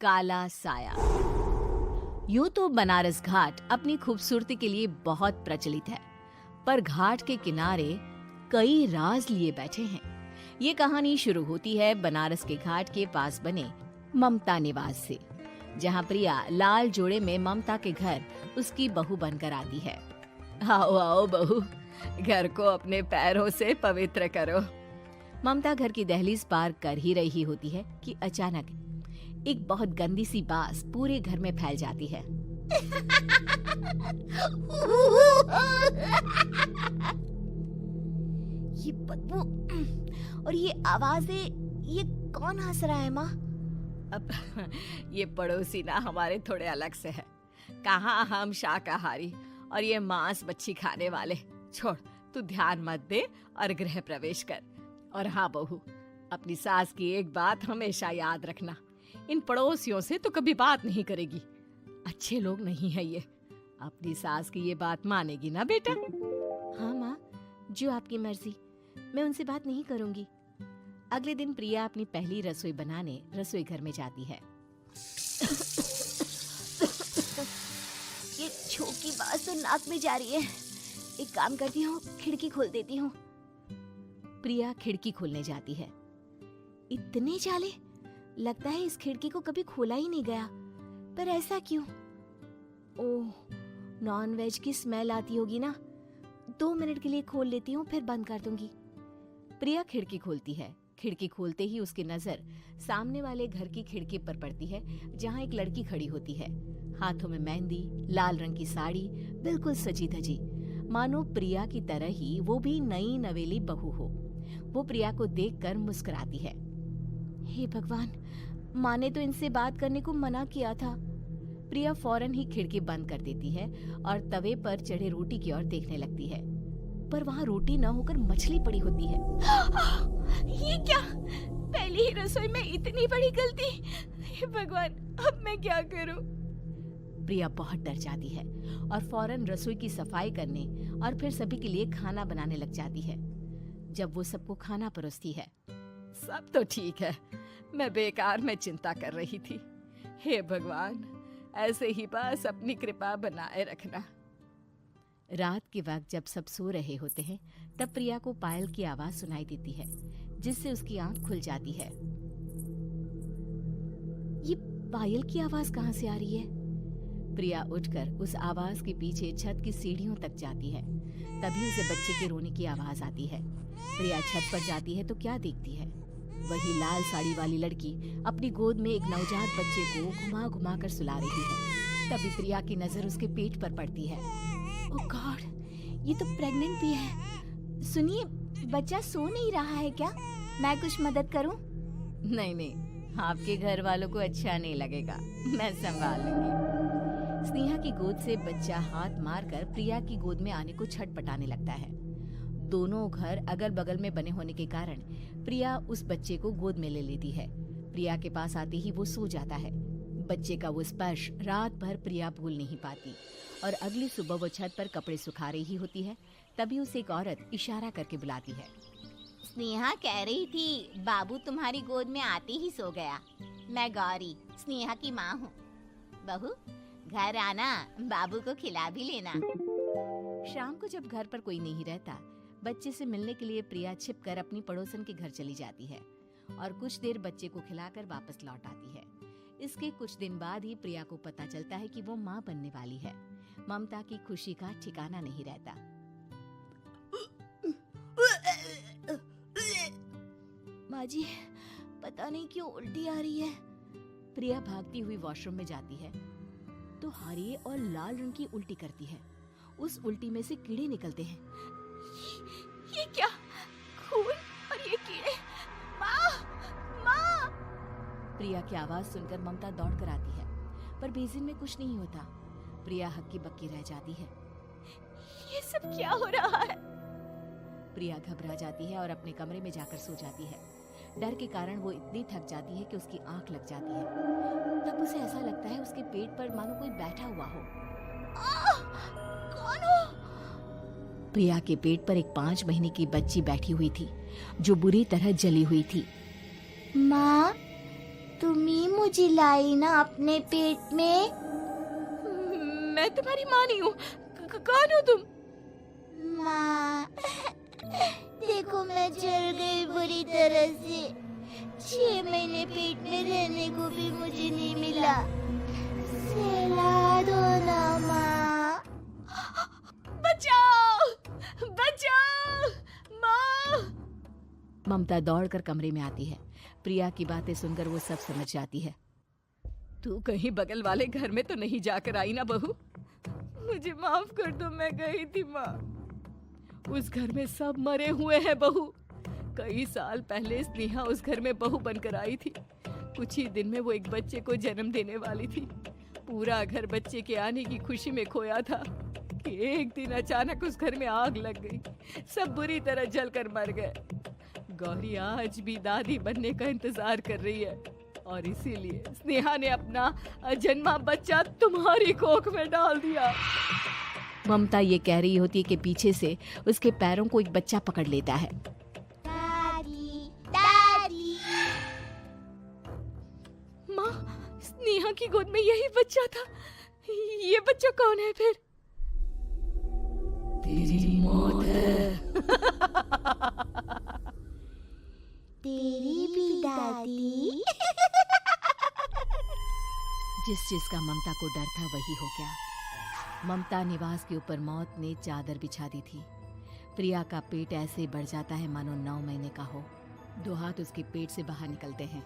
काला साया। यूं तो बनारस घाट अपनी खूबसूरती के लिए बहुत प्रचलित है, पर घाट के किनारे कई राज लिए बैठे हैं। ये कहानी शुरू होती है बनारस के घाट के पास बने ममता निवास से, जहां प्रिया लाल जोड़े में ममता के घर उसकी बहू बनकर आती है। आओ आओ बहू, घर को अपने पैरों से पवित्र करो। ममता घर की दहलीज पार कर ही रही होती है कि अचानक एक बहुत गंदी सी बास पूरे घर में फैल जाती है। ये बदबू और ये आवाजें, ये कौन हंस रहा है माँ? अब ये पड़ोसी ना हमारे थोड़े अलग से है। कहाँ हम शाकाहारी और ये मांस मच्छी खाने वाले। छोड़, तू ध्यान मत दे और गृह प्रवेश कर। और हाँ बहू, अपनी सास की एक बात हमेशा याद रखना, इन पड़ोसियों से तो कभी बात नहीं करेगी। अच्छे लोग नहीं है ये। अपनी सास की ये बात मानेगी ना बेटा? हाँ माँ, जो आपकी मर्जी, मैं उनसे बात नहीं करूंगी। अगले दिन प्रिया अपनी पहली रसोई बनाने रसोई घर में जाती है। ये छोकी बात तो नाक में जा रही है। एक काम करती हूँ, खिड़की खोल देती हूँ। प्रिया खिड़की खोलने जाती है। इतने जाले, लगता है इस खिड़की को कभी खोला ही नहीं गया। पर ऐसा क्यों? ओह, नॉन वेज की स्मेल आती होगी ना। 2 मिनट के लिए खोल लेती हूँ, फिर बंद कर दूंगी। प्रिया खिड़की खोलती है। खिड़की खोलते ही उसकी नजर सामने वाले घर की खिड़की पर पड़ती है, जहाँ एक लड़की खड़ी होती है। हाथों में मेहंदी, लाल रंग की साड़ी, बिल्कुल सजी धजी, मानो प्रिया की तरह ही वो भी नई नवेली बहू हो। वो प्रिया को देखकर मुस्कुराती है। हे भगवान, माँ ने तो इनसे बात करने को मना किया था। प्रिया फौरन ही खिड़की बंद कर देती है और तवे पर चढ़े रोटी की ओर देखने लगती है, पर वहाँ रोटी न होकर मछली पड़ी होती है। ये क्या? पहली ही रसोई में इतनी बड़ी गलती। हे भगवान, अब मैं क्या करूं? प्रिया बहुत डर जाती है और फौरन रसोई की सफाई करने और फिर सभी के लिए खाना बनाने लग जाती है। जब वो सबको खाना परोसती है, सब तो ठीक है, मैं बेकार में चिंता कर रही थी। हे भगवान, ऐसे ही बस अपनी कृपा बनाए रखना। रात के वक्त जब सब सो रहे होते हैं, तब प्रिया को पायल की आवाज सुनाई देती है, जिससे उसकी आंख खुल जाती है। ये पायल की आवाज कहाँ से आ रही है? प्रिया उठकर उस आवाज के पीछे छत की सीढ़ियों तक जाती है। तभी उसे बच्चे के रोने की आवाज आती है। प्रिया छत पर जाती है तो क्या देखती है? वही लाल साड़ी वाली लड़की अपनी गोद में एक नवजात बच्चे को घुमा घुमा कर सुला रही है। तभी प्रिया की नजर उसके पेट पर पड़ती है। ओह गॉड, ये तो प्रेग्नेंट भी है। सुनिए, बच्चा सो नहीं रहा है क्या? मैं कुछ मदद करूं? नहीं नहीं, आपके घर वालों को अच्छा नहीं लगेगा, मैं संभाल लूंगी। स्नेहा की गोद से बच्चा हाथ मारकर प्रिया की गोद में आने को छटपटाने लगता है। दोनों घर अगल बगल में बने होने के कारण प्रिया उस बच्चे को गोद में ले लेती है। प्रिया के पास आते ही वो सो जाता है। बच्चे का वो स्पर्श रात भर प्रिया भूल नहीं पाती और अगली सुबह वो छत पर कपड़े सुखा रही होती है। तभी उसे एक औरत इशारा करके बुलाती है। स्नेहा कह रही थी बाबू तुम्हारी गोद में आते ही सो गया। मैं गौरी, स्नेहा की माँ हूँ। बहू, घर आना, बाबू को खिला भी लेना। शाम को जब घर पर कोई नहीं रहता, बच्चे से मिलने के लिए प्रिया छिपकर अपनी पड़ोसन के घर चली जाती है और कुछ देर बच्चे को खिलाकर वापस लौट आती है। इसके कुछ दिन बाद ही प्रिया को पता चलता है कि वो माँ बनने वाली है। ममता की खुशी का ठिकाना नहीं रहता। माँ जी, पता नहीं क्यों उल्टी आ रही है। प्रिया भागती हुई वॉशरूम में जाती है तो हरे और लाल रंग की उल्टी करती है। उस उल्टी में से कीड़े निकलते हैं। ये क्या? खून और ये कीड़े! माँ! माँ! प्रिया की आवाज सुनकर ममता दौड़ कर आती है, पर बेसिन में कुछ नहीं होता। प्रिया हक्की बक्की रह जाती है। ये सब क्या हो रहा है? प्रिया घबरा जाती है और अपने कमरे में जाकर सो जाती है। डर के कारण वो इतनी थक जाती है कि उसकी आंख लग जाती है। तब उसे ऐसा लगता है उसके पेट पर मानो कोई बैठा हुआ हो। कौन हो? प्रिया के पेट पर एक 5 महीने की बच्ची बैठी हुई थी, जो बुरी तरह जली हुई थी। माँ, तुम ही मुझे लाई ना अपने पेट में। मैं तुम्हारी माँ नहीं हूँ। कौन हो तुम? माँ, देखो मैं जल गई बुरी तरह से। 6 महीने पेट में रहने को भी मुझे नहीं मिला। सहला दो ना माँ। बचाओ, बचाओ, माँ! ममता दौड़कर कमरे में आती है। प्रिया की बातें सुनकर वो सब समझ जाती है। तू कहीं बगल वाले घर में तो नहीं जाकर आई ना बहू? मुझे माफ कर दो, मैं गई थी माँ। उस घर में सब मरे हुए हैं बहू। कई साल पहले स्नेहा उस घर में बहू बनकर आई थी। कुछ ही दिन में वो एक बच्चे को जन्म देने वाली थी। पूरा घर बच्चे के आने की खुशी में खोया था कि एक दिन अचानक उस घर में आग लग गई। सब बुरी तरह जलकर मर गए। गौरी आज भी दादी बनने का इंतजार कर रही है और इसीलिए स्नेहा ने अपना अजन्मा बच्चा तुम्हारी कोख में डाल दिया। ममता ये कह रही होती है कि पीछे से उसके पैरों को एक बच्चा पकड़ लेता है। दादी, दादी। माँ, स्नेहा की गोद में यही बच्चा था। ये बच्चा कौन है फिर? तेरी मौत है। तेरी भी दादी। जिस चीज का ममता को डर था वही हो गया। ममता निवास के ऊपर मौत ने चादर बिछा दी थी। प्रिया का पेट ऐसे बढ़ जाता है मानो 9 महीने का हो। 2 हाथ उसके पेट से बाहर निकलते हैं।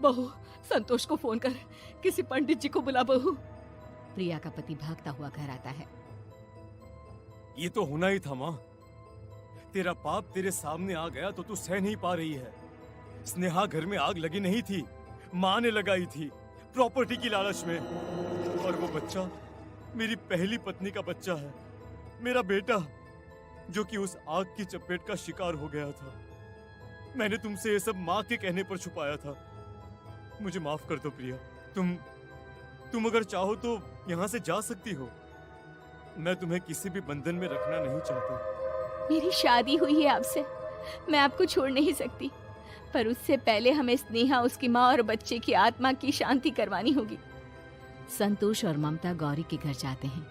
बहू, संतोष को फोन कर, किसी पंडित जी को बुला बहू। प्रिया का पति भागता हुआ घर आता है। ये तो होना ही था माँ। तेरा पाप तेरे सामने आ गया तो तू सह नहीं पा रही है। स्नेहा घर में आग लगी नहीं थी, माँ ने लगाई थी, प्रॉपर्टी की लालच में। और वो बच्चा मेरी पहली पत्नी का बच्चा है, मेरा बेटा, जो कि उस आग की चपेट का शिकार हो गया था। मैंने तुमसे ये सब माँ के कहने पर छुपाया था। मुझे माफ कर दो प्रिया। तुम अगर चाहो तो यहाँ से जा सकती हो। मैं तुम्हें किसी भी बंधन में रखना नहीं चाहता। मेरी शादी हुई है आपसे, मैं आपको छोड़ नहीं सकती, पर उससे पहले हमें स्नेहा, उसकी माँ और बच्चे की आत्मा की शांति करवानी होगी। संतोष और ममता गौरी के घर जाते हैं।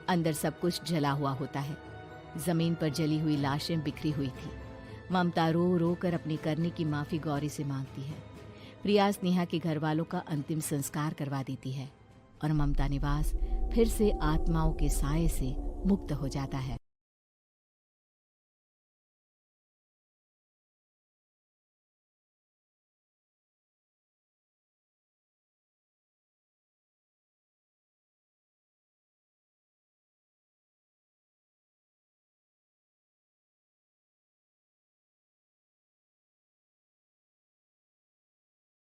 अंदर सब कुछ जला हुआ होता है। जमीन पर जली हुई लाशें बिखरी हुई थी। ममता रो रो कर अपने करने की माफी गौरी से मांगती है। प्रिया स्नेहा के घर वालों का अंतिम संस्कार करवा देती है और ममता निवास फिर से आत्माओं के साए से मुक्त हो जाता है।